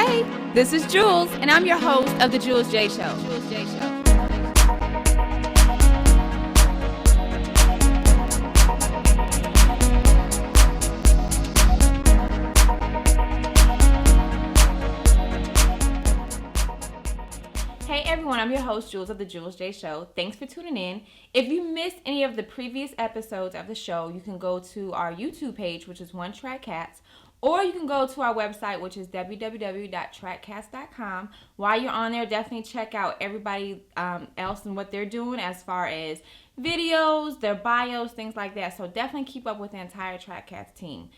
Hey, this is Jules, and I'm your host of The Jules J Show. Hey everyone, I'm your host, Jules of The Jules J Show. Thanks for tuning in. If you missed any of the previous episodes of the show, you can go to our YouTube page, which is One Track Cats, or you can go to our website, which is www.trackcats.com. While you're on there, definitely check out everybody else and what they're doing as far as videos, their bios, things like that. So definitely keep up with the entire Track Cats team.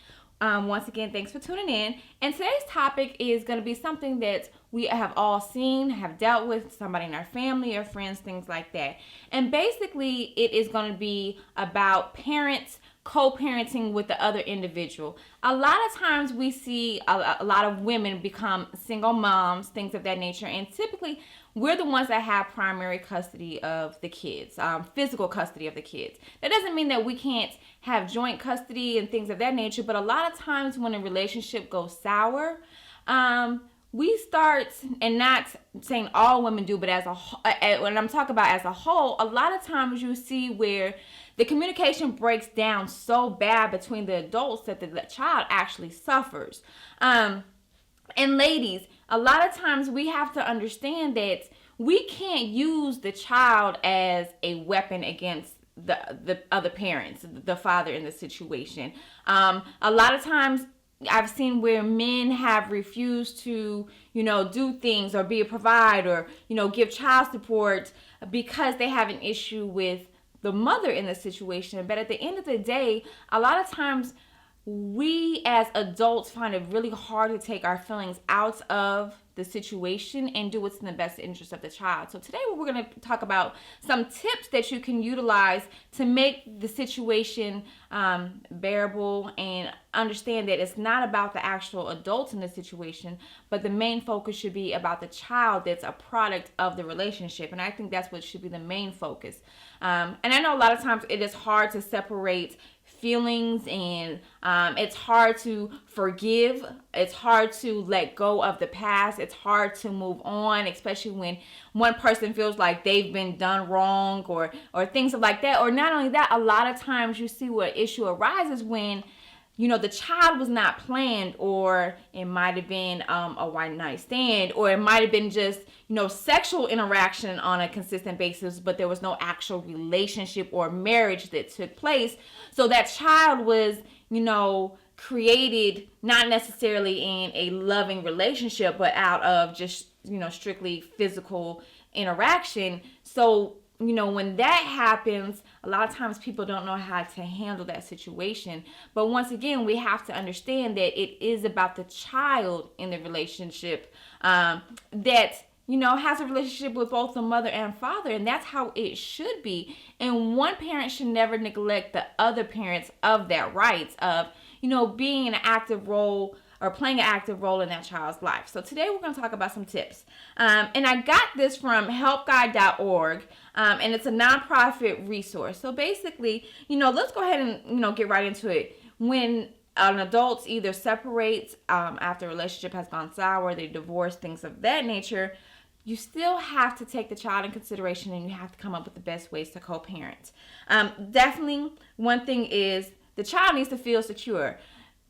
Once again, thanks for tuning in. And today's topic is going to be something that we have all seen, have dealt with, somebody in our family or friends, things like that. And basically, it is going to be about parents co-parenting with the other individual. A lot of times we see a lot of women become single moms, things of that nature, and typically we're the ones that have primary custody of the kids, physical custody of the kids. That doesn't mean that we can't have joint custody and things of that nature, but a lot of times when a relationship goes sour, we start, and not saying all women do, but as a when I'm talking about as a whole, a lot of times you see where the communication breaks down so bad between the adults that the child actually suffers. And ladies, a lot of times we have to understand that we can't use the child as a weapon against the other parents, the father in the situation. A lot of times I've seen where men have refused to, do things or be a provider, give child support because they have an issue with the mother in the situation. But at the end of the day, a lot of times we as adults find it really hard to take our feelings out of the situation and do what's in the best interest of the child. So today we're going to talk about some tips that you can utilize to make the situation bearable, and understand that it's not about the actual adults in the situation, but the main focus should be about the child that's a product of the relationship. And I think that's what should be the main focus. And I know a lot of times it is hard to separate feelings, and it's hard to forgive. It's hard to let go of the past. It's hard to move on, especially when one person feels like they've been done wrong or things like that. Or not only that, a lot of times you see what issue arises when the child was not planned, or it might have been a one night stand, or it might have been just, sexual interaction on a consistent basis, but there was no actual relationship or marriage that took place. So that child was, created not necessarily in a loving relationship, but out of just, strictly physical interaction. So when that happens, a lot of times people don't know how to handle that situation. But once again, we have to understand that it is about the child in the relationship that, has a relationship with both the mother and father. And that's how it should be. And one parent should never neglect the other parents of that rights of, being an active role or playing an active role in that child's life. So today we're going to talk about some tips. And I got this from helpguide.org, and it's a nonprofit resource. So basically, let's go ahead and, get right into it. When an adult either separates after a relationship has gone sour, they divorce, things of that nature, you still have to take the child in consideration, and you have to come up with the best ways to co-parent. Definitely, one thing is the child needs to feel secure.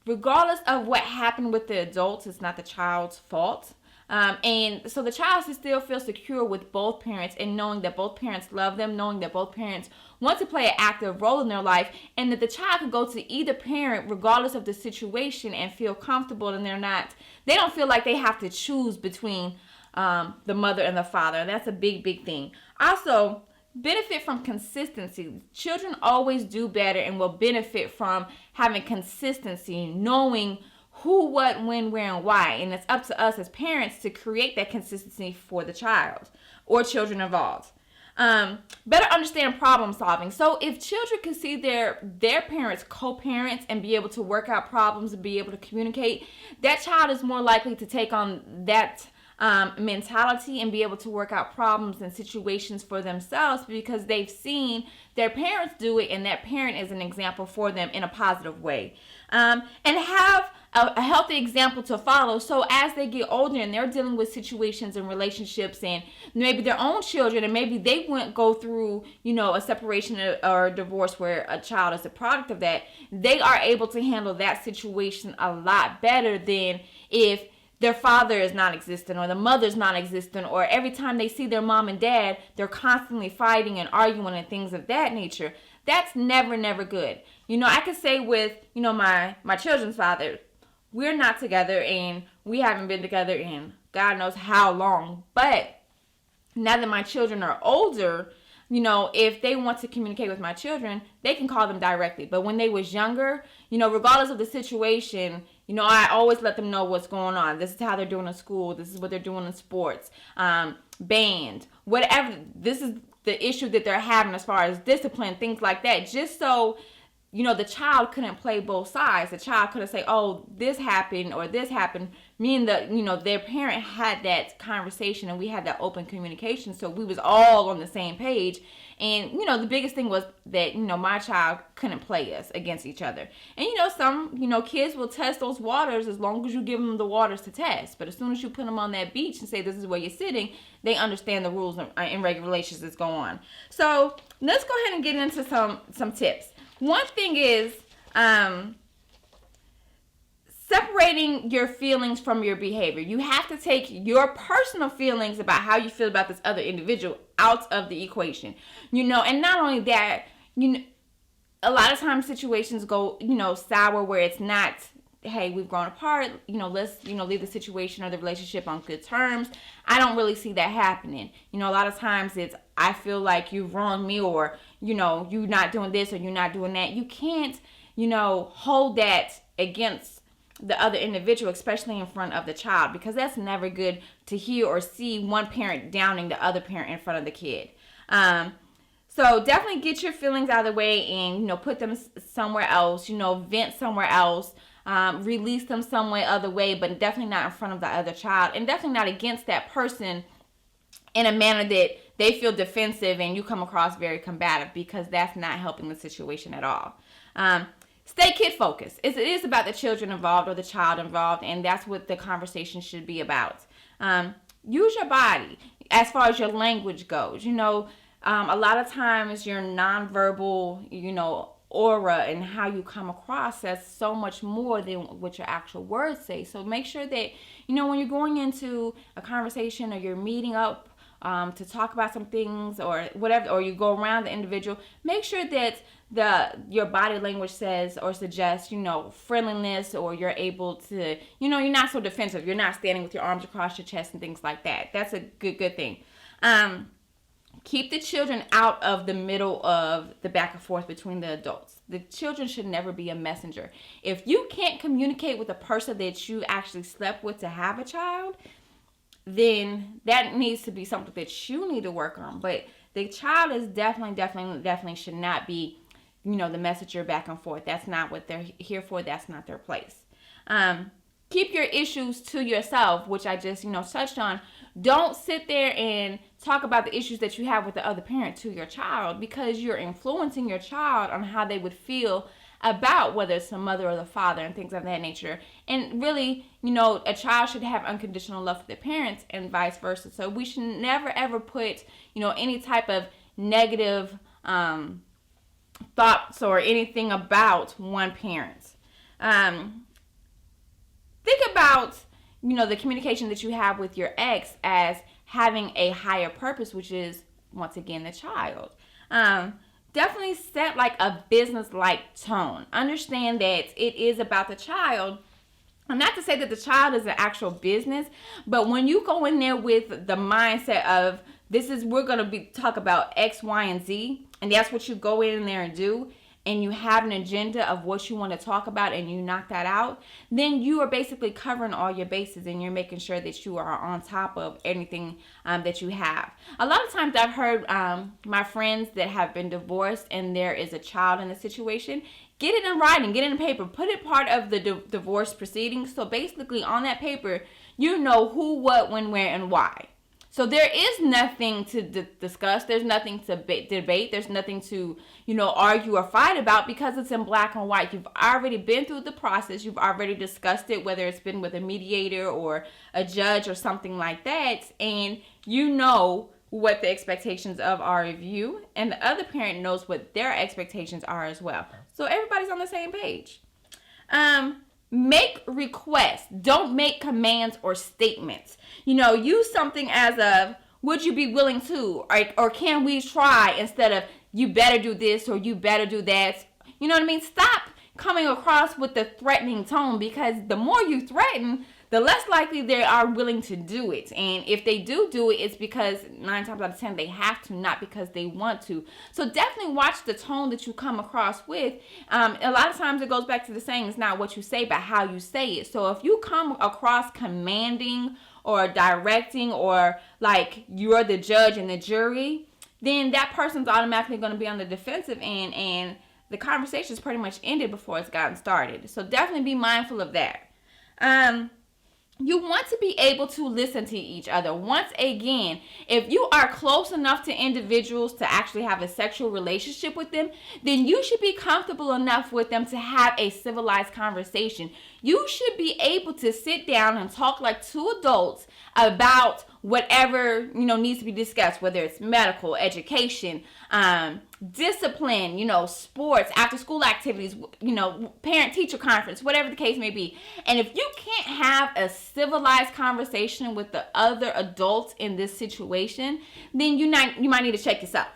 Regardless of what happened with the adults, it's not the child's fault. And so the child should still feel secure with both parents, and knowing that both parents love them, knowing that both parents want to play an active role in their life, and that the child can go to either parent regardless of the situation and feel comfortable, and they don't feel like they have to choose between the mother and the father. And that's a big, big thing. Also, benefit from consistency. Children always do better and will benefit from having consistency, knowing who, what, when, where, and why. And it's up to us as parents to create that consistency for the child or children involved. Better understand problem solving. So if children can see their parents co-parents and be able to work out problems and be able to communicate, that child is more likely to take on that mentality and be able to work out problems and situations for themselves, because they've seen their parents do it, and that parent is an example for them in a positive way. And have a healthy example to follow. So as they get older and they're dealing with situations and relationships and maybe their own children, and maybe they wouldn't go through, a separation or a divorce where a child is a product of that, they are able to handle that situation a lot better than if their father is non-existent or the mother's non-existent, or every time they see their mom and dad, they're constantly fighting and arguing and things of that nature. That's never, never good. I could say with, my children's father, we're not together and we haven't been together in God knows how long. But now that my children are older, if they want to communicate with my children, they can call them directly. But when they was younger, regardless of the situation, I always let them know what's going on. This is how they're doing in school. This is what they're doing in sports, band, whatever. This is the issue that they're having as far as discipline, things like that. Just so, the child couldn't play both sides. The child couldn't say, oh, this happened or this happened. Me and their parent had that conversation and we had that open communication. So we was all on the same page. And, the biggest thing was that, my child couldn't play us against each other. And, some, kids will test those waters as long as you give them the waters to test. But as soon as you put them on that beach and say, this is where you're sitting, they understand the rules and regulations that's going on. So let's go ahead and get into some tips. One thing is separating your feelings from your behavior. You have to take your personal feelings about how you feel about this other individual out of the equation. And not only that, a lot of times situations go, sour where it's not, hey, we've grown apart, let's, leave the situation or the relationship on good terms. I don't really see that happening. A lot of times it's, I feel like you've wronged me, or, you're not doing this or you're not doing that. You can't, hold that against the other individual, especially in front of the child, because that's never good to hear or see one parent downing the other parent in front of the kid. So definitely get your feelings out of the way and, put them somewhere else, vent somewhere else, release them some other way, but definitely not in front of the other child, and definitely not against that person in a manner that they feel defensive and you come across very combative, because that's not helping the situation at all. Stay kid focused. It is about the children involved or the child involved, and that's what the conversation should be about. Use your body as far as your language goes. A lot of times your nonverbal, aura and how you come across says so much more than what your actual words say. So make sure that, when you're going into a conversation or you're meeting up to talk about some things or whatever, or you go around the individual, make sure that your body language says or suggests, friendliness, or you're able to, you're not so defensive. You're not standing with your arms across your chest and things like that. That's a good thing. Keep the children out of the middle of the back and forth between the adults. The children should never be a messenger. If you can't communicate with the person that you actually slept with to have a child, then that needs to be something that you need to work on. But the child is definitely should not be, the messenger back and forth. That's not what they're here for. That's not their place. Keep your issues to yourself, which I just, touched on. Don't sit there and talk about the issues that you have with the other parent to your child, because you're influencing your child on how they would feel about whether it's the mother or the father and things of that nature. And really, a child should have unconditional love for their parents and vice versa. So we should never ever put, any type of negative thoughts or anything about one parent. Think about, the communication that you have with your ex as having a higher purpose, which is, once again, the child. Definitely set like a business-like tone. Understand that it is about the child. And not to say that the child is an actual business, but when you go in there with the mindset of, we're going to talk about X, Y, and Z, and that's what you go in there and do, and you have an agenda of what you want to talk about and you knock that out, then you are basically covering all your bases and you're making sure that you are on top of anything that you have. A lot of times I've heard my friends that have been divorced and there is a child in the situation, get it in writing, get it in paper, put it part of the divorce proceedings. So basically on that paper, who, what, when, where, and why. So there is nothing to discuss. There's nothing to debate. There's nothing to, argue or fight about because it's in black and white. You've already been through the process. You've already discussed it, whether it's been with a mediator or a judge or something like that. And you know what the expectations are of you. And the other parent knows what their expectations are as well. So everybody's on the same page. Make requests. Don't make commands or statements. Use something as of, would you be willing to? Or can we try, instead of, you better do this or you better do that. You know what I mean? Stop coming across with the threatening tone, because the more you threaten, the less likely they are willing to do it. And if they do it, it's because 9 times out of 10 they have to, not because they want to. So definitely watch the tone that you come across with. A lot of times it goes back to the saying, it's not what you say, but how you say it. So if you come across commanding or directing, or like you're the judge and the jury, then that person's automatically going to be on the defensive end, and the conversation is pretty much ended before it's gotten started. So definitely be mindful of that. You want to be able to listen to each other. Once again, if you are close enough to individuals to actually have a sexual relationship with them, then you should be comfortable enough with them to have a civilized conversation. You should be able to sit down and talk like two adults about whatever, needs to be discussed, whether it's medical, education, discipline, sports, after school activities, parent teacher conference, whatever the case may be. And if you can't have a civilized conversation with the other adults in this situation, then you might need to check yourself.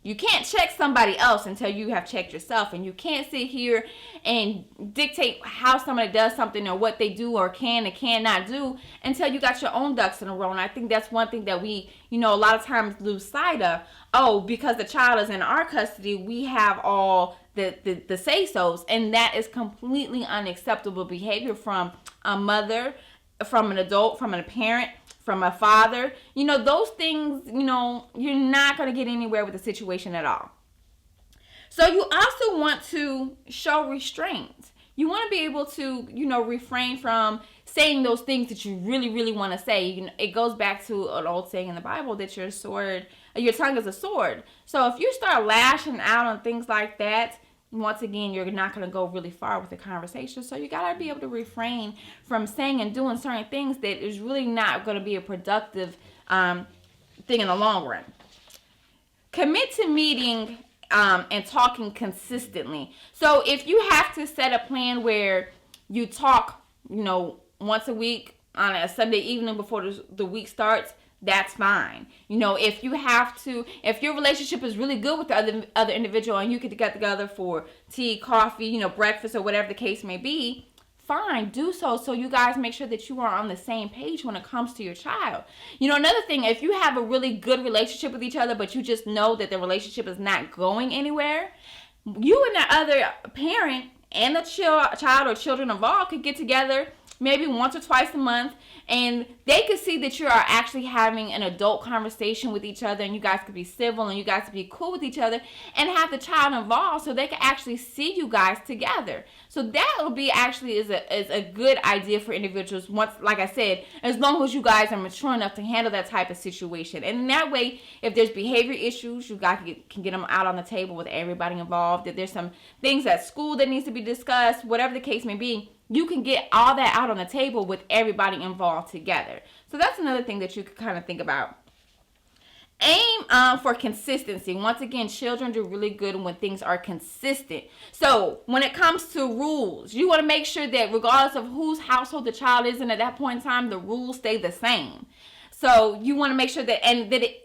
You can't check somebody else until you have checked yourself, and you can't sit here and dictate how somebody does something or what they do or can and cannot do until you got your own ducks in a row. And I think that's one thing that we, a lot of times lose sight of. Oh, because the child is in our custody, we have all the say-sos, and that is completely unacceptable behavior from a mother, from an adult, from a parent, from a father. Those things, you're not going to get anywhere with the situation at all. So you also want to show restraint. You want to be able to, refrain from saying those things that you really, really want to say. It goes back to an old saying in the Bible that your tongue is a sword. So if you start lashing out on things like that, once again, you're not going to go really far with the conversation. So you got to be able to refrain from saying and doing certain things that is really not going to be a productive thing in the long run. Commit to meeting and talking consistently. So if you have to set a plan where you talk, once a week on a Sunday evening before the week starts, that's fine. If your relationship is really good with the other individual and you get together for tea, coffee, breakfast, or whatever the case may be, fine, do so you guys make sure that you are on the same page when it comes to your child. Another thing, if you have a really good relationship with each other, but you just know that the relationship is not going anywhere, you and the other parent and the child or children involved could get together maybe once or twice a month, and they could see that you are actually having an adult conversation with each other, and you guys could be civil and you guys could be cool with each other, and have the child involved so they can actually see you guys together. So that will be actually is a good idea for individuals, once, like I said, as long as you guys are mature enough to handle that type of situation. And in that way, if there's behavior issues, you guys can get them out on the table with everybody involved. If there's some things at school that needs to be discussed, whatever the case may be, you can get all that out on the table with everybody involved together. So that's another thing that you could kind of think about. Aim for consistency. Once again, children do really good when things are consistent. So when it comes to rules, you want to make sure that regardless of whose household the child is in at that point in time, the rules stay the same. So you want to make sure that,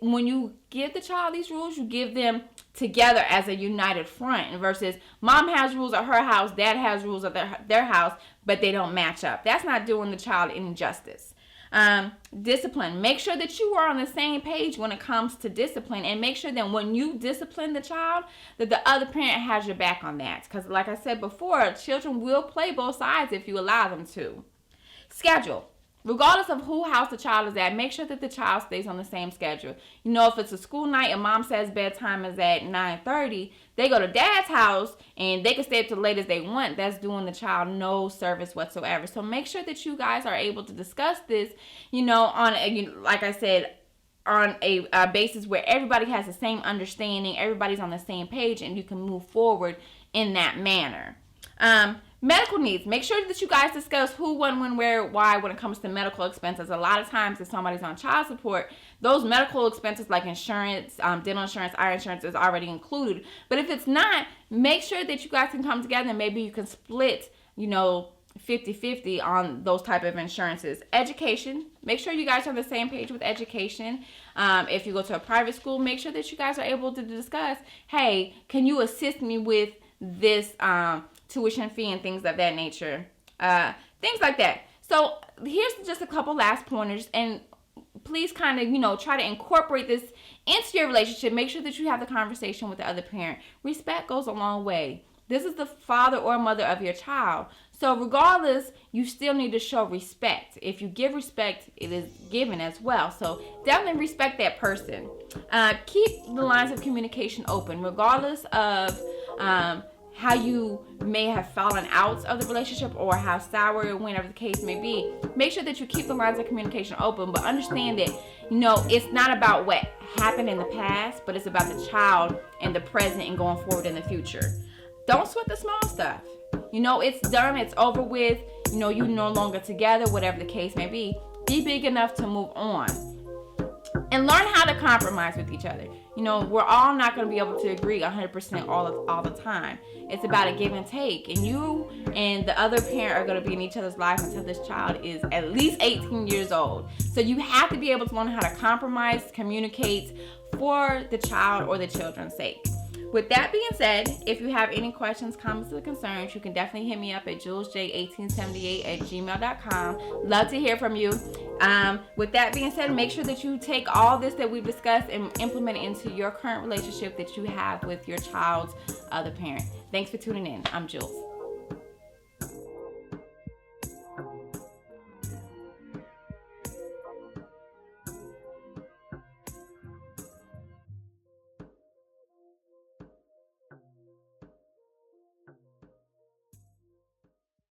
when you give the child these rules, you give them together as a united front, versus mom has rules at her house, dad has rules at their house, but they don't match up. That's not doing the child any justice. Discipline. Make sure that you are on the same page when it comes to discipline, and make sure that when you discipline the child, that the other parent has your back on that. Because like I said before, children will play both sides if you allow them to. Schedule. Regardless of who house the child is at, make sure that the child stays on the same schedule. If it's a school night and mom says bedtime is at 9:30, they go to dad's house and they can stay up till late as they want. That's doing the child no service whatsoever. So make sure that you guys are able to discuss this, like I said, on a basis where everybody has the same understanding, everybody's on the same page, and you can move forward in that manner. Medical needs. Make sure that you guys discuss who, when, where, why when it comes to medical expenses. A lot of times if somebody's on child support, those medical expenses like insurance, dental insurance, eye insurance is already included. But if it's not, make sure that you guys can come together and maybe you can split, 50-50 on those type of insurances. Education. Make sure you guys are on the same page with education. If you go to a private school, make sure that you guys are able to discuss, hey, can you assist me with this tuition fee and things of that nature. Things like that. So here's just a couple last pointers, and please kind of, try to incorporate this into your relationship. Make sure that you have the conversation with the other parent. Respect goes a long way. This is the father or mother of your child. So regardless, you still need to show respect. If you give respect, it is given as well. So definitely respect that person. Keep the lines of communication open, regardless of how you may have fallen out of the relationship or how sour or whenever the case may be. Make sure that you keep the lines of communication open, but understand that, it's not about what happened in the past, but it's about the child and the present and going forward in the future. Don't sweat the small stuff. It's done, it's over with, you're no longer together, whatever the case may be. Be big enough to move on. And learn how to compromise with each other. We're all not going to be able to agree 100% all the time. It's about a give and take. And you and the other parent are going to be in each other's life until this child is at least 18 years old. So you have to be able to learn how to compromise, communicate for the child or the children's sake. With that being said, if you have any questions, comments, or concerns, you can definitely hit me up at julesj1878@gmail.com. Love to hear from you. With that being said, make sure that you take all this that we've discussed and implement it into your current relationship that you have with your child's other parent. Thanks for tuning in. I'm Jules.